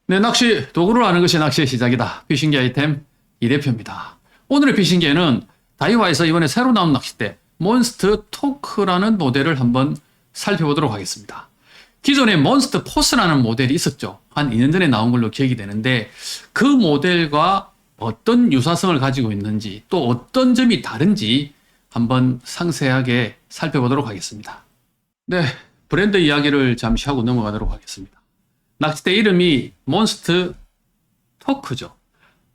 네, 낚시 도구를 아는 것이 낚시의 시작이다. 피싱기 아이템 이 대표입니다. 오늘의 피싱기에는 다이와에서 이번에 새로 나온 낚싯대 몬스터 토크라는 모델을 한번 살펴보도록 하겠습니다. 기존에 몬스터 포스라는 모델이 있었죠. 한 2년 전에 나온 걸로 기억이 되는데 그 모델과 어떤 유사성을 가지고 있는지 또 어떤 점이 다른지 한번 상세하게 살펴보도록 하겠습니다. 네, 브랜드 이야기를 잠시 하고 넘어가도록 하겠습니다. 낚싯대 이름이 몬스터 토크죠.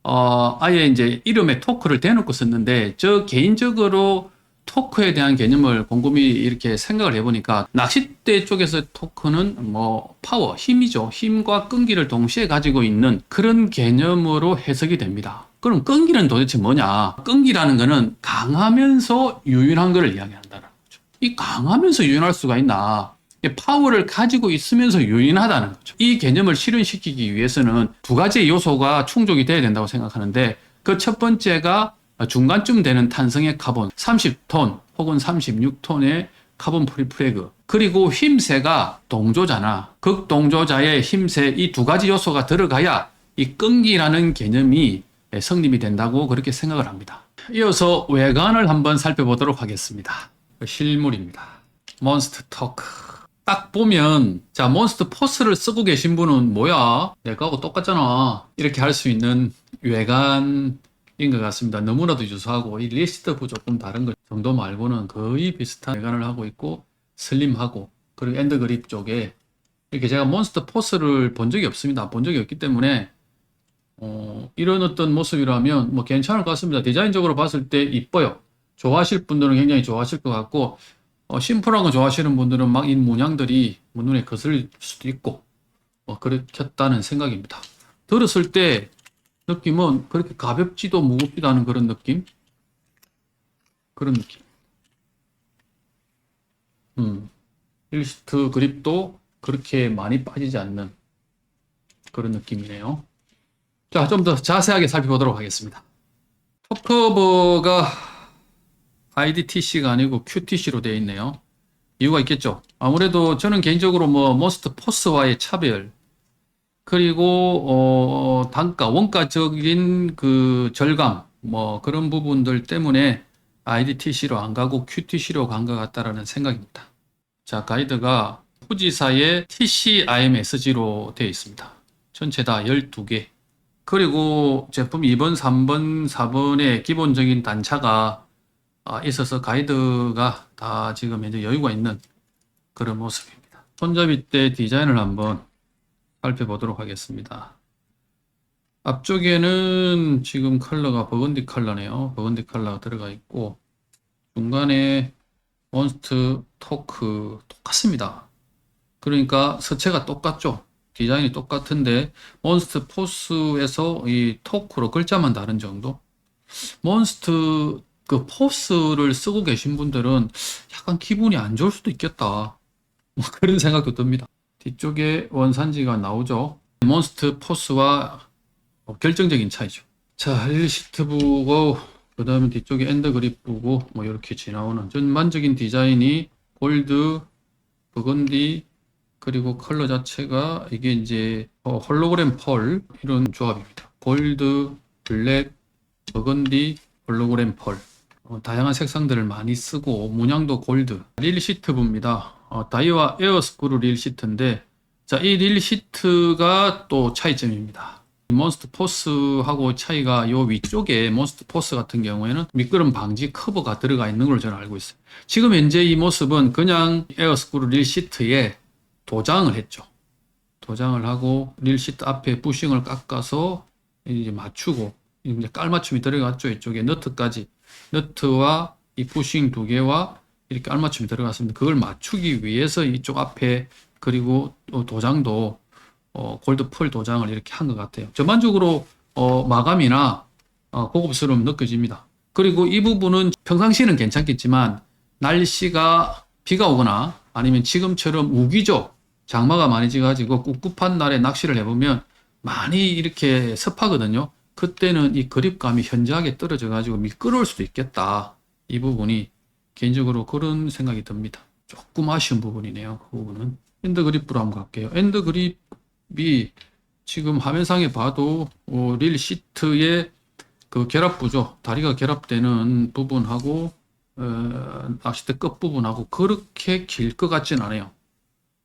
아예 이제 이름에 토크를 대놓고 썼는데, 저 개인적으로 토크에 대한 개념을 곰곰이 이렇게 생각을 해보니까, 낚싯대 쪽에서 토크는 뭐 파워, 힘이죠. 힘과 끈기를 동시에 가지고 있는 그런 개념으로 해석이 됩니다. 그럼 끈기는 도대체 뭐냐? 끈기라는 거는 강하면서 유연한 것을 이야기한다는 거죠. 이 강하면서 유연할 수가 있나? 파워를 가지고 있으면서 유연하다는 거죠. 이 개념을 실현시키기 위해서는 두 가지 요소가 충족이 돼야 된다고 생각하는데, 그 첫 번째가 중간쯤 되는 탄성의 카본 30톤 혹은 36톤의 카본 프리프레그, 그리고 힘세가 동조자나 극동조자의 힘세, 이 두 가지 요소가 들어가야 이 끈기라는 개념이 성립이 된다고 그렇게 생각을 합니다. 이어서 외관을 한번 살펴보도록 하겠습니다. 실물입니다. 몬스터 토크. 딱 보면, 자, 몬스터 포스를 쓰고 계신 분은 뭐야? 내 거하고 똑같잖아. 이렇게 할 수 있는 외관인 것 같습니다. 너무나도 유사하고, 이 리스트부 조금 다른 것 정도 말고는 거의 비슷한 외관을 하고 있고, 슬림하고, 그리고 엔드 그립 쪽에 이렇게 제가 몬스터 포스를 본 적이 없습니다. 본 적이 없기 때문에, 이런 어떤 모습이라면 뭐 괜찮을 것 같습니다. 디자인적으로 봤을 때 이뻐요. 좋아하실 분들은 굉장히 좋아하실 것 같고, 심플한 거 좋아하시는 분들은 막 이 문양들이 눈에 거슬릴 수도 있고, 그렇겠다는 생각입니다. 들었을 때 느낌은 그렇게 가볍지도 무겁지도 않은 그런 느낌? 그런 느낌. 일시트 그립도 그렇게 많이 빠지지 않는 그런 느낌이네요. 자, 좀 더 자세하게 살펴보도록 하겠습니다. 톱커버가 IDTC가 아니고 QTC로 되어 있네요. 이유가 있겠죠. 아무래도 저는 개인적으로 뭐 몬스터 포스와의 차별, 그리고 단가, 원가적인 그 절감, 뭐 그런 부분들 때문에 IDTC로 안 가고 QTC로 간 것 같다라는 생각입니다. 자, 가이드가 후지사의 TC-IMSG로 되어 있습니다. 전체 다 12개. 그리고 제품 2번, 3번, 4번의 기본적인 단차가 있어서 가이드가 다 지금 현재 여유가 있는 그런 모습입니다. 손잡이 때 디자인을 한번 살펴보도록 하겠습니다. 앞쪽에는 지금 컬러가 버건디 컬러네요. 버건디 컬러가 들어가 있고, 중간에 몬스터 토크 똑같습니다. 그러니까 서체가 똑같죠. 디자인이 똑같은데 몬스터 포스에서 이 토크로 글자만 다른 정도. 몬스터 그 포스를 쓰고 계신 분들은 약간 기분이 안 좋을 수도 있겠다. 뭐 그런 생각도 듭니다. 뒤쪽에 원산지가 나오죠. 몬스터 포스와 결정적인 차이죠. 자, 릴시트 부고, 그 다음에 뒤쪽에 엔더 그립 부고, 뭐 이렇게 지나오는 전반적인 디자인이 골드, 버건디, 그리고 컬러 자체가 이게 이제 홀로그램 펄 이런 조합입니다. 골드, 블랙, 버건디, 홀로그램 펄. 다양한 색상들을 많이 쓰고, 문양도 골드. 릴 시트부입니다. 다이와 에어스크루 릴 시트인데, 자, 이 릴 시트가 또 차이점입니다. 몬스터 포스하고 차이가 요 위쪽에 몬스터 포스 같은 경우에는 미끄럼 방지 커버가 들어가 있는 걸로 저는 알고 있어요. 지금 현재 이 모습은 그냥 에어스크루 릴 시트에 도장을 했죠. 도장을 하고 릴 시트 앞에 부싱을 깎아서 이제 맞추고, 이제 깔맞춤이 들어갔죠. 이쪽에 너트까지. 너트와 이 부싱 두 개와 이렇게 알맞춤이 들어갔습니다. 그걸 맞추기 위해서 이쪽 앞에, 그리고 도장도 골드 펄 도장을 이렇게 한 것 같아요. 전반적으로 마감이나 고급스러움 느껴집니다. 그리고 이 부분은 평상시에는 괜찮겠지만 날씨가 비가 오거나 아니면 지금처럼 우기죠. 장마가 많이 지가지고 꿉꿉한 날에 낚시를 해보면 많이 이렇게 습하거든요. 그때는 이 그립감이 현저하게 떨어져 가지고 미끄러울 수도 있겠다. 이 부분이 개인적으로 그런 생각이 듭니다. 조금 아쉬운 부분이네요. 그 부분은. 엔드 그립으로 한번 갈게요. 엔드 그립이 지금 화면상에 봐도 릴 시트의 그 결합부죠. 다리가 결합되는 부분하고 낚싯대 끝 부분하고 그렇게 길 것 같진 않아요.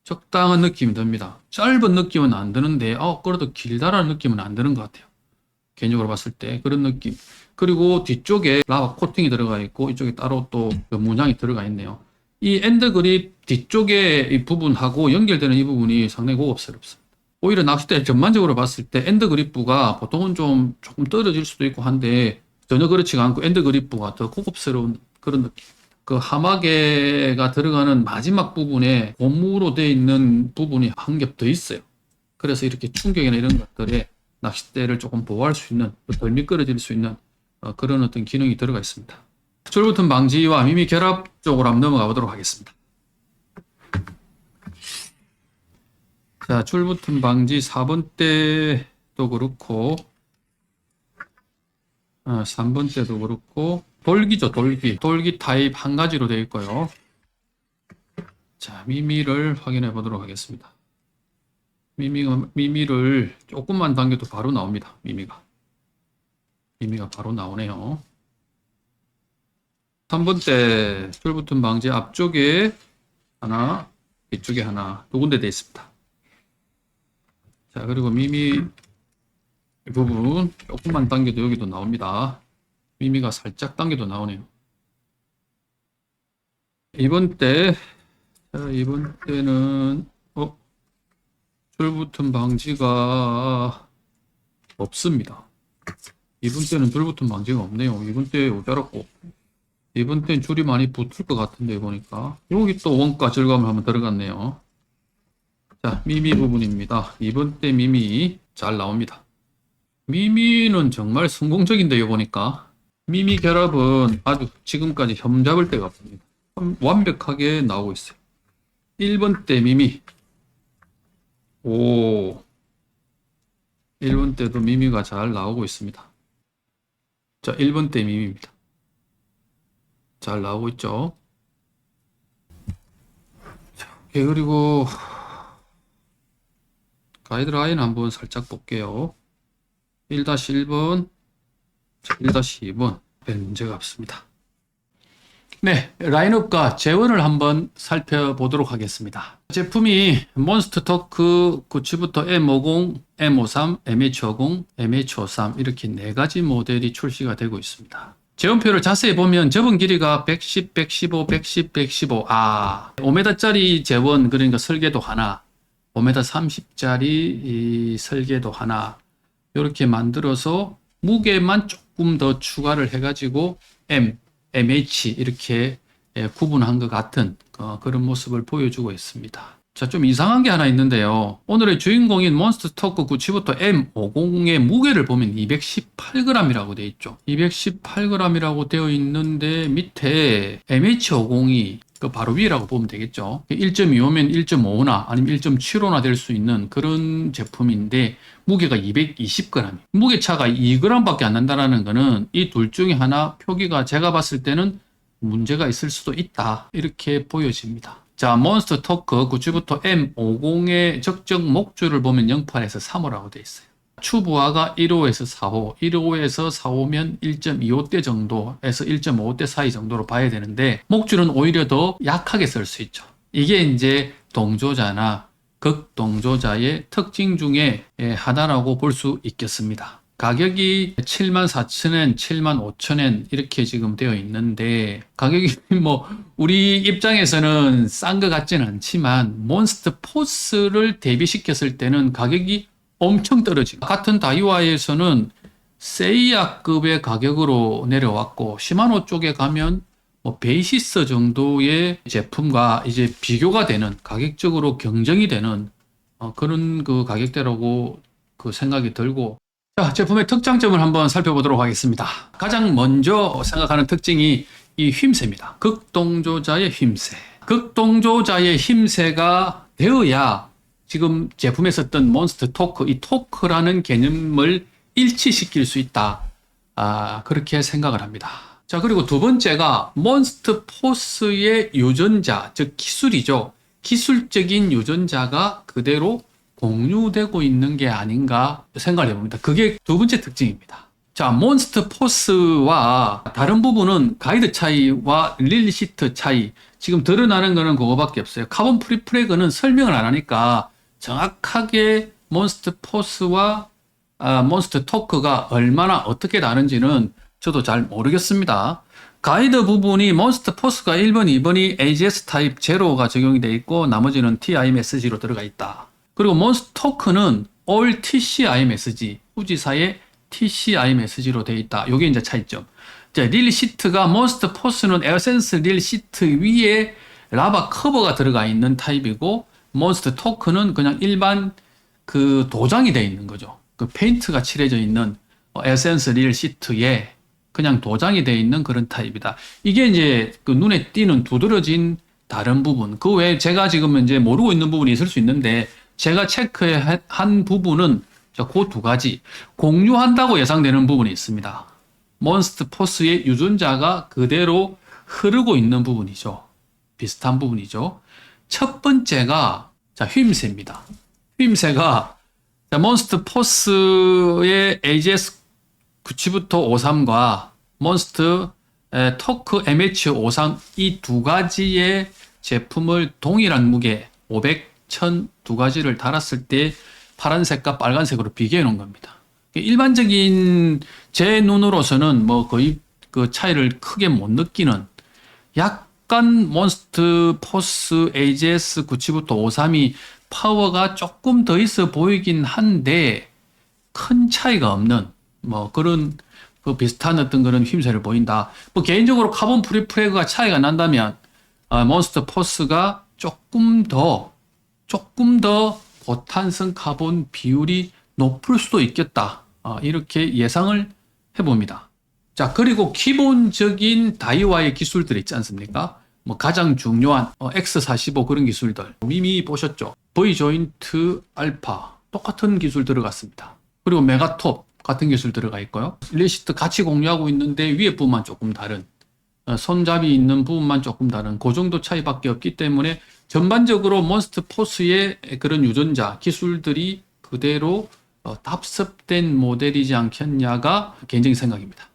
적당한 느낌이 듭니다. 짧은 느낌은 안 드는데 그래도 길다라는 느낌은 안 드는 것 같아요. 개인적으로 봤을 때 그런 느낌. 그리고 뒤쪽에 라바 코팅이 들어가 있고 이쪽에 따로 또 그 문양이 들어가 있네요. 이 엔드 그립 뒤쪽에 이 부분하고 연결되는 이 부분이 상당히 고급스럽습니다. 오히려 낚싯대 전반적으로 봤을 때 엔드 그립부가 보통은 조금 떨어질 수도 있고 한데 전혀 그렇지가 않고 엔드 그립부가 더 고급스러운 그런 느낌. 그 하마개가 들어가는 마지막 부분에 고무로 되어 있는 부분이 한 겹 더 있어요. 그래서 이렇게 충격이나 이런 것들에 낚싯대를 조금 보호할 수 있는, 덜 미끄러질 수 있는 그런 어떤 기능이 들어가 있습니다. 줄붙은 방지와 미미 결합 쪽으로 한번 넘어가 보도록 하겠습니다. 자, 줄붙은 방지 4번대도 그렇고 3번대도 그렇고 돌기죠, 돌기 타입 한 가지로 되어 있고요. 자, 미미를 확인해 보도록 하겠습니다. 미미를 조금만 당겨도 바로 나옵니다. 미미가 바로 나오네요. 3번대 줄붙은 방지 앞쪽에 하나, 뒤쪽에 하나, 두 군데 되어 있습니다. 자, 그리고 미미 부분 조금만 당겨도 여기도 나옵니다. 미미가 살짝 당겨도 나오네요. 이번 때는 줄붙은 방지가 없습니다. 이번 때는 줄붙은 방지가 없네요. 이번 때 오자랐고 이번 때는 줄이 많이 붙을 것 같은데 보니까 여기 또 원가 절감을 한번 들어갔네요. 자, 미미 부분입니다. 이번 때 미미 잘 나옵니다. 미미는 정말 성공적인데요 보니까 미미 결합은 아주 지금까지 흠잡을 데가 없습니다. 완벽하게 나오고 있어요. 1번 때 미미 1번 때도 미미가 잘 나오고 있습니다. 자, 1번 때 미미입니다. 잘 나오고 있죠. 자, 그리고 가이드라인 한번 살짝 볼게요. 1-1번, 1-2번 별 문제가 없습니다. 네, 라인업과 재원을 한번 살펴보도록 하겠습니다. 제품이 몬스터 토크 97부터 M50, M53, MH50, MH53 이렇게 4가지 모델이 출시가 되고 있습니다. 재원표를 자세히 보면 접은 길이가 110, 115, 110, 115 5m짜리 재원, 그러니까 설계도 하나, 5m 30짜리 설계도 하나 이렇게 만들어서 무게만 조금 더 추가를 해가지고 MH 이렇게 구분한 것 같은 그런 모습을 보여주고 있습니다. 자, 좀 이상한 게 하나 있는데요. 오늘의 주인공인 몬스터 토크 97부터 M50의 무게를 보면 218g이라고 되어 있죠. 218g이라고 되어 있는데 밑에 MH50이 그 바로 위라고 보면 되겠죠. 1.25면 1.5나 아니면 1.75나 될 수 있는 그런 제품인데 무게가 220g. 무게 차가 2g밖에 안 난다는 거는 이 둘 중에 하나 표기가 제가 봤을 때는 문제가 있을 수도 있다. 이렇게 보여집니다. 자, 몬스터 토크 97부터 M50의 적정 목줄을 보면 08에서 3호라고 되어 있어요. 추부하가 1호에서 4호, 1호에서 4호면 1.25대 정도에서 1.5대 사이 정도로 봐야 되는데 목줄은 오히려 더 약하게 쓸 수 있죠. 이게 이제 동조자나 극동조자의 특징 중에 하나라고 볼 수 있겠습니다. 가격이 74,000엔, 75,000엔 이렇게 지금 되어 있는데 가격이 우리 입장에서는 싼 것 같지는 않지만 몬스터 포스를 대비시켰을 때는 가격이 엄청 떨어지고 같은 다이와에서는 세이아급의 가격으로 내려왔고 시마노 쪽에 가면 베이시스 정도의 제품과 이제 비교가 되는 가격적으로 경쟁이 되는 그런 그 가격대라고 그 생각이 들고 자, 제품의 특장점을 한번 살펴보도록 하겠습니다. 가장 먼저 생각하는 특징이 이 힘새입니다. 극동조자의 힘새. 극동조자의 힘새가 되어야 지금 제품에 썼던 몬스터 토크, 이 토크라는 개념을 일치시킬 수 있다. 그렇게 생각을 합니다. 자, 그리고 두 번째가 몬스터 포스의 유전자, 즉 기술이죠. 기술적인 유전자가 그대로 공유되고 있는 게 아닌가 생각을 해봅니다. 그게 두 번째 특징입니다. 자, 몬스터 포스와 다른 부분은 가이드 차이와 릴 시트 차이. 지금 드러나는 거는 그거밖에 없어요. 카본 프리 프레그는 설명을 안 하니까 정확하게 몬스터 포스와 몬스터 토크가 얼마나 어떻게 다른지는 저도 잘 모르겠습니다. 가이드 부분이 몬스터 포스가 1번, 2번이 AGS 타입 제로가 적용이 되어 있고 나머지는 TIMSG로 들어가 있다. 그리고 몬스터 토크는 All TCIMSG, 후지사의 TCIMSG로 되어 있다. 이게 이제 차이점. 릴 시트가 몬스터 포스는 에어센스 릴 시트 위에 라바 커버가 들어가 있는 타입이고 몬스터 토크는 그냥 일반 그 도장이 되어 있는 거죠. 그 페인트가 칠해져 있는 에센스 릴 시트에 그냥 도장이 되어 있는 그런 타입이다. 이게 이제 그 눈에 띄는 두드러진 다른 부분. 그 외에 제가 지금 이제 모르고 있는 부분이 있을 수 있는데 제가 체크한 부분은 그 두 가지. 공유한다고 예상되는 부분이 있습니다. 몬스터 포스의 유전자가 그대로 흐르고 있는 부분이죠. 비슷한 부분이죠. 첫 번째가 휘임새입니다. 휘임새가 몬스터 포스의 AGS 97부터 53과 몬스터 토크 MH53 이 두 가지의 제품을 동일한 무게 500, 1000 두 가지를 달았을 때 파란색과 빨간색으로 비교해 놓은 겁니다. 일반적인 제 눈으로서는 뭐 거의 그 차이를 크게 못 느끼는 약간 몬스터 포스 AGS 97부터 53이 파워가 조금 더 있어 보이긴 한데 큰 차이가 없는 뭐 그런 그 비슷한 어떤 그런 휘임새를 보인다. 뭐 개인적으로 카본 프리 프레그가 차이가 난다면 몬스터 포스가 조금 더 고탄성 카본 비율이 높을 수도 있겠다. 이렇게 예상을 해봅니다. 자, 그리고 기본적인 다이와의 기술들 있지 않습니까? 뭐 가장 중요한 X45 그런 기술들 이미 보셨죠? V 조인트 알파 똑같은 기술 들어갔습니다. 그리고 메가톱 같은 기술 들어가 있고요. 릴시트 같이 공유하고 있는데 위에 부분만 조금 다른 손잡이 있는 부분만 조금 다른 그 정도 차이밖에 없기 때문에 전반적으로 몬스터 포스의 그런 유전자 기술들이 그대로 답습된 모델이지 않겠냐가 개인적인 생각입니다.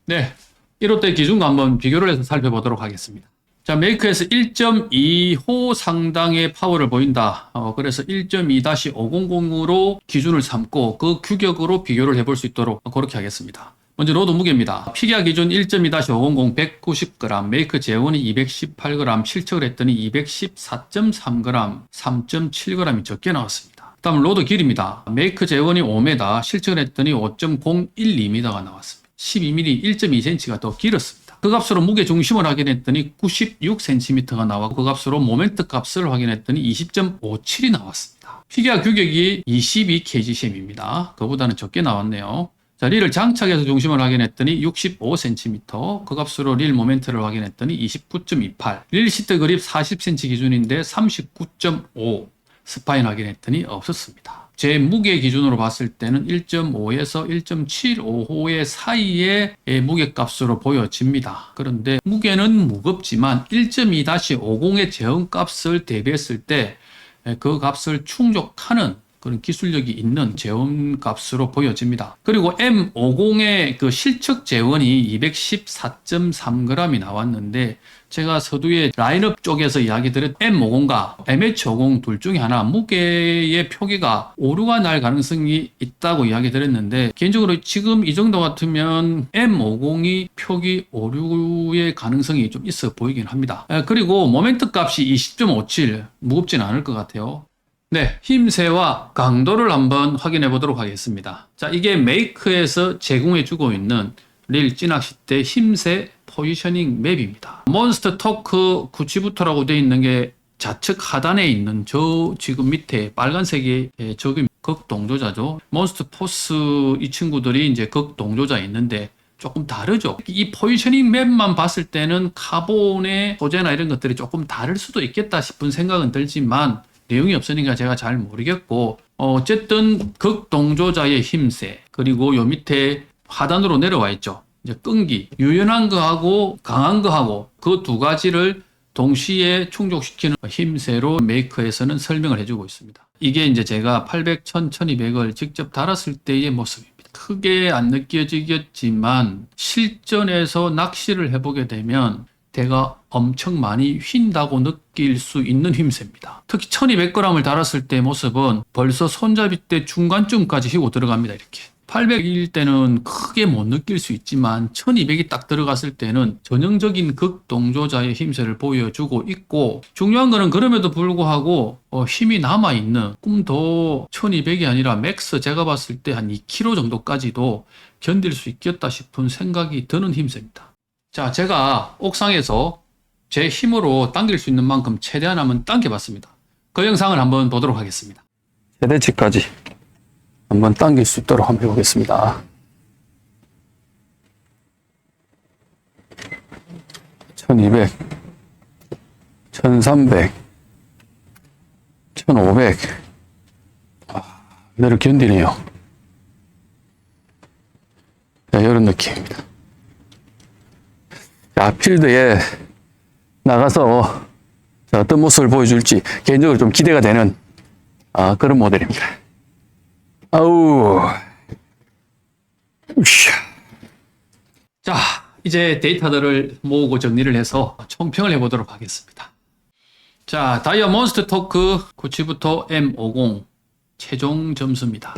네, 1호 기준과 한번 비교를 해서 살펴보도록 하겠습니다. 자, 메이크에서 1.2호 상당의 파워를 보인다. 그래서 1.2-500으로 기준을 삼고 그 규격으로 비교를 해볼 수 있도록 그렇게 하겠습니다. 먼저 로드 무게입니다. 피기아 기준 1.2-500 190g, 메이크 재원이 218g, 실측을 했더니 214.3g, 3.7g이 적게 나왔습니다. 다음 로드 길이입니다. 메이크 재원이 5m, 실측을 했더니 5.012m가 나왔습니다. 12mm, 1.2cm가 더 길었습니다. 그 값으로 무게 중심을 확인했더니 96cm가 나왔고 그 값으로 모멘트 값을 확인했더니 20.57이 나왔습니다. 피기아 규격이 22kgcm입니다. 그보다는 적게 나왔네요. 자, 릴을 장착해서 중심을 확인했더니 65cm, 그 값으로 릴 모멘트를 확인했더니 29.28, 릴 시트 그립 40cm 기준인데 39.5, 스파인 확인했더니 없었습니다. 제 무게 기준으로 봤을 때는 1.5에서 1.75호의 사이의 무게값으로 보여집니다. 그런데 무게는 무겁지만 1.2-50의 제어값을 대비했을 때 그 값을 충족하는 그런 기술력이 있는 재원값으로 보여집니다. 그리고 M50의 그 실측 재원이 214.3g이 나왔는데 제가 서두에 라인업 쪽에서 이야기 드렸 M50과 MH50 둘 중에 하나 무게의 표기가 오류가 날 가능성이 있다고 이야기 드렸는데 개인적으로 지금 이 정도 같으면 M50이 표기 오류의 가능성이 좀 있어 보이긴 합니다. 그리고 모멘트 값이 20.57 무겁진 않을 것 같아요. 네, 힘새와 강도를 한번 확인해 보도록 하겠습니다. 자, 이게 메이크에서 제공해 주고 있는 릴 찌낚싯대 힘새 포지셔닝 맵입니다. 몬스터 토크 97부터라고 되어 있는 게 좌측 하단에 있는 저 지금 밑에 빨간색이 저기 극동조자죠. 몬스터 포스 이 친구들이 이제 극동조자에 있는데 조금 다르죠. 이 포지셔닝 맵만 봤을 때는 카본의 소재나 이런 것들이 조금 다를 수도 있겠다 싶은 생각은 들지만 내용이 없으니까 제가 잘 모르겠고 어쨌든 극동조자의 힘새 그리고 요 밑에 하단으로 내려와 있죠. 이제 끈기 유연한 거하고 강한 거하고 그 두 가지를 동시에 충족시키는 힘새로 메이커에서는 설명을 해주고 있습니다. 이게 이제 제가 800, 1000, 1200을 직접 달았을 때의 모습입니다. 크게 안 느껴지겠지만 실전에서 낚시를 해보게 되면 대가 엄청 많이 휜다고 느낄 수 있는 힘새입니다. 특히 1200g을 달았을 때 모습은 벌써 손잡이 때 중간쯤까지 휘고 들어갑니다. 이렇게. 800일 때는 크게 못 느낄 수 있지만 1200이 딱 들어갔을 때는 전형적인 극동조자의 힘새를 보여주고 있고, 중요한 거는 그럼에도 불구하고 힘이 남아있는, 꿈도 1200이 아니라 맥스 제가 봤을 때 한 2kg 정도까지도 견딜 수 있겠다 싶은 생각이 드는 힘새입니다. 자, 제가 옥상에서 제 힘으로 당길 수 있는 만큼 최대한 한번 당겨봤습니다. 그 영상을 한번 보도록 하겠습니다. 최대치까지 한번 당길 수 있도록 한번 해보겠습니다. 1200, 1300, 1500. 내를 견디네요. 자, 이런 느낌입니다. 자, 필드에 나가서 어떤 모습을 보여줄지 개인적으로 좀 기대가 되는 그런 모델입니다. 아우. 으쌰. 자, 이제 데이터들을 모으고 정리를 해서 총평을 해보도록 하겠습니다. 자, 다이아 몬스터 토크 9치부터 M50 최종 점수입니다.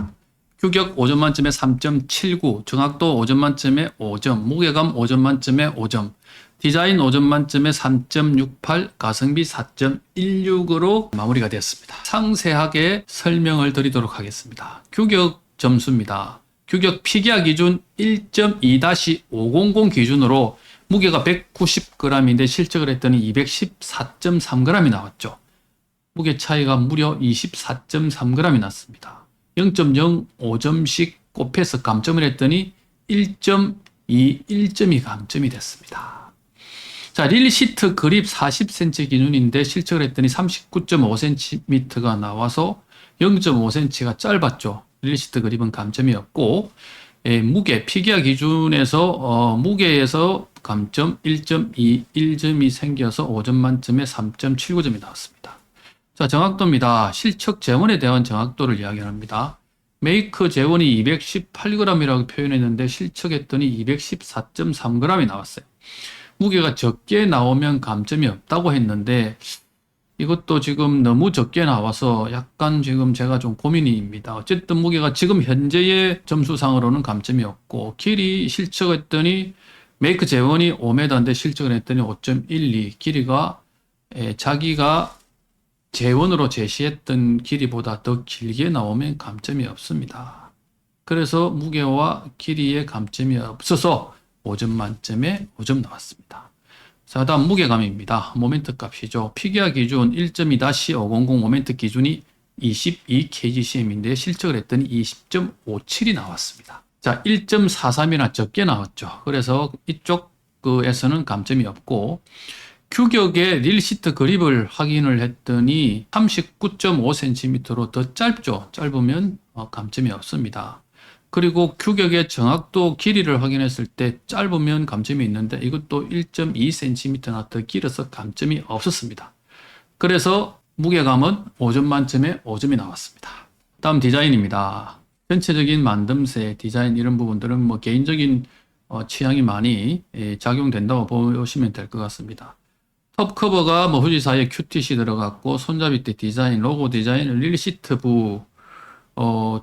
규격 5점 만점에 3.79, 정확도 5점 만점에 5점, 무게감 5점 만점에 5점, 디자인 5점 만점에 3.68, 가성비 4.16으로 마무리가 되었습니다. 상세하게 설명을 드리도록 하겠습니다. 규격 점수입니다. 규격 피기아 기준 1.2-500 기준으로 무게가 190g인데 실적을 했더니 214.3g이 나왔죠. 무게 차이가 무려 24.3g이 났습니다. 0.05점씩 곱해서 감점을 했더니 1.2, 1점이 감점이 됐습니다. 자, 릴시트 그립 40cm 기준인데 실적을 했더니 39.5cm가 나와서 0.5cm가 짧았죠. 릴시트 그립은 감점이었고, 무게, 피기아 기준에서 무게에서 감점 1.2, 1점이 생겨서 5점 만점에 3.79점이 나왔습니다. 자, 정확도입니다. 실측 재원에 대한 정확도를 이야기합니다. 메이크 재원이 218g이라고 표현했는데 실측했더니 214.3g이 나왔어요. 무게가 적게 나오면 감점이 없다고 했는데 이것도 지금 너무 적게 나와서 약간 지금 제가 좀 고민입니다. 어쨌든 무게가 지금 현재의 점수상으로는 감점이 없고, 길이 실측했더니 메이크 재원이 5m인데 실측을 했더니 5.12, 길이가 자기가 재원으로 제시했던 길이보다 더 길게 나오면 감점이 없습니다. 그래서 무게와 길이에 감점이 없어서 5점 만점에 5점 나왔습니다. 자, 다음 무게감입니다. 모멘트 값이죠. 피기아 기준 1.2-500 모멘트 기준이 22kgcm인데 실적을 했더니 20.57이 나왔습니다. 자, 1.43이나 적게 나왔죠. 그래서 이쪽에서는 감점이 없고, 규격의 릴시트 그립을 확인을 했더니 39.5cm로 더 짧죠. 짧으면 감점이 없습니다. 그리고 규격의 정확도 길이를 확인했을 때 짧으면 감점이 있는데 이것도 1.2cm나 더 길어서 감점이 없었습니다. 그래서 무게감은 5점 만점에 5점이 나왔습니다. 다음 디자인입니다. 전체적인 만듦새, 디자인 이런 부분들은 뭐 개인적인 취향이 많이 작용된다고 보시면 될 것 같습니다. 톱 커버가 뭐 후지사의 QTC 들어갔고, 손잡이대 디자인, 로고 디자인, 릴시트부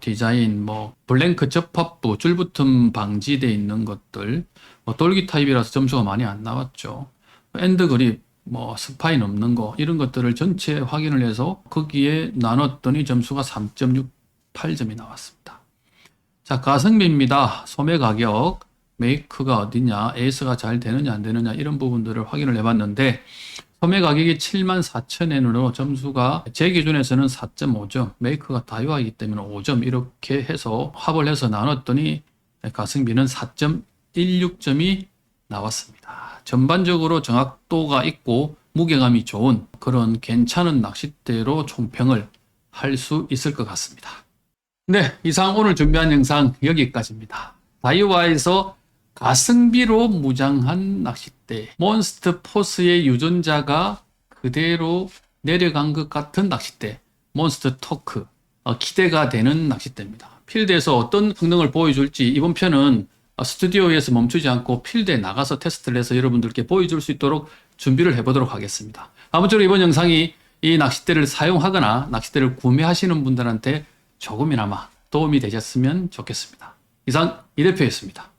디자인, 뭐 블랭크 접합부, 줄붙음 방지되어 있는 것들, 뭐 돌기 타입이라서 점수가 많이 안 나왔죠. 엔드 그립, 뭐 스파인 없는 거, 이런 것들을 전체 확인을 해서 거기에 나눴더니 점수가 3.68점이 나왔습니다. 자, 가성비입니다. 소매 가격, 메이크가 어디냐, AS가 잘 되느냐 안 되느냐 이런 부분들을 확인을 해봤는데, 소매 가격이 74,000엔으로 점수가 제 기준에서는 4.5점, 메이크가 다이와이기 때문에 5점 이렇게 해서 합을 해서 나눴더니 가성비는 4.16점이 나왔습니다. 전반적으로 정확도가 있고 무게감이 좋은 그런 괜찮은 낚싯대로 총평을 할 수 있을 것 같습니다. 네, 이상 오늘 준비한 영상 여기까지입니다. 다이와에서 가성비로 무장한 낚싯대, 몬스터 포스의 유전자가 그대로 내려간 것 같은 낚싯대, 몬스터 토크. 기대가 되는 낚싯대입니다. 필드에서 어떤 성능을 보여줄지 이번 편은 스튜디오에서 멈추지 않고 필드에 나가서 테스트를 해서 여러분들께 보여줄 수 있도록 준비를 해보도록 하겠습니다. 아무쪼록 이번 영상이 이 낚싯대를 사용하거나 낚싯대를 구매하시는 분들한테 조금이나마 도움이 되셨으면 좋겠습니다. 이상 이 대표였습니다.